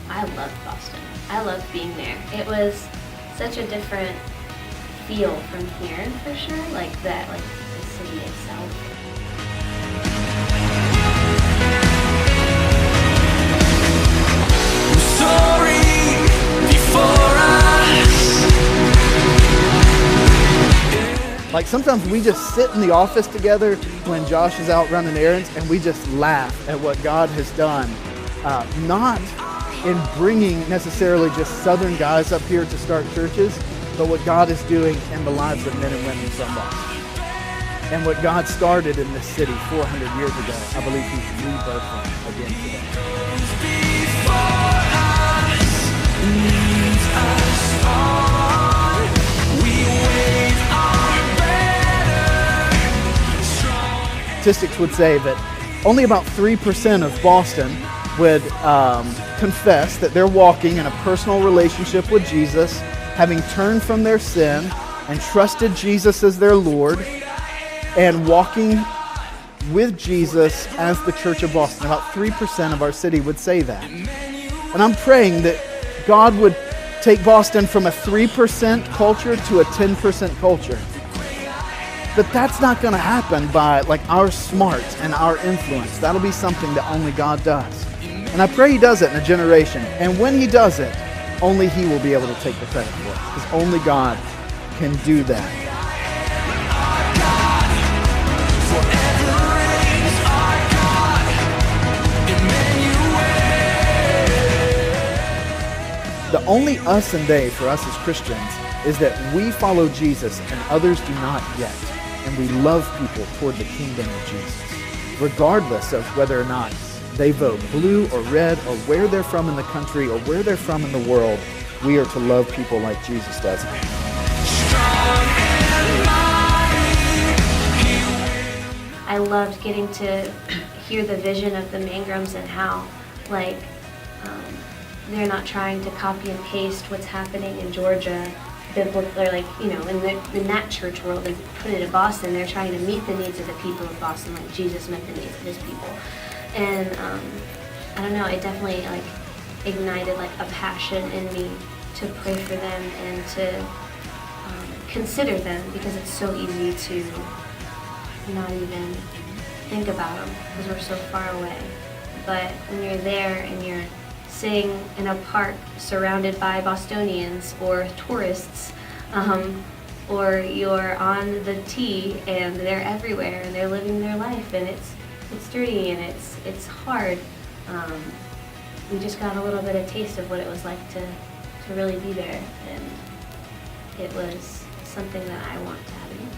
I loved Boston. I loved being there. It was such a different feel from here, for sure, like that, like the city itself. Like sometimes we just sit in the office together when Josh is out running errands and we just laugh at what God has done. Not in bringing necessarily just Southern guys up here to start churches, but what God is doing in the lives of men and women from Boston. And what God started in this city 400 years ago, I believe He's rebirthing again today. Statistics would say that only about 3% of Boston would confess that they're walking in a personal relationship with Jesus, having turned from their sin and trusted Jesus as their Lord, and walking with Jesus as the Church of Boston. About 3% of our city would say that. And I'm praying that God would take Boston from a 3% culture to a 10% culture. But that's not going to happen by like our smarts and our influence. That'll be something that only God does. And I pray He does it in a generation. And when He does it, only He will be able to take the credit for it. Because only God can do that. The only us and they for us as Christians is that we follow Jesus and others do not yet. And we love people toward the kingdom of Jesus, regardless of whether or not they vote blue or red or where they're from in the country or where they're from in the world. We are to love people like Jesus does. I loved getting to hear the vision of the Mangrams and how, like, they're not trying to copy and paste what's happening in Georgia, biblical, or like, you know, in that church world and put it in Boston. They're trying to meet the needs of the people of Boston like Jesus met the needs of His people. And I don't know, it definitely like ignited like a passion in me to pray for them and to consider them, because it's so easy to not even think about them because we're so far away. But when you're there and you're sitting in a park surrounded by Bostonians or tourists, or you're on the T and they're everywhere and they're living their life and it's dirty and it's hard. We just got a little bit of taste of what it was like to really be there, and it was something that I want to have again.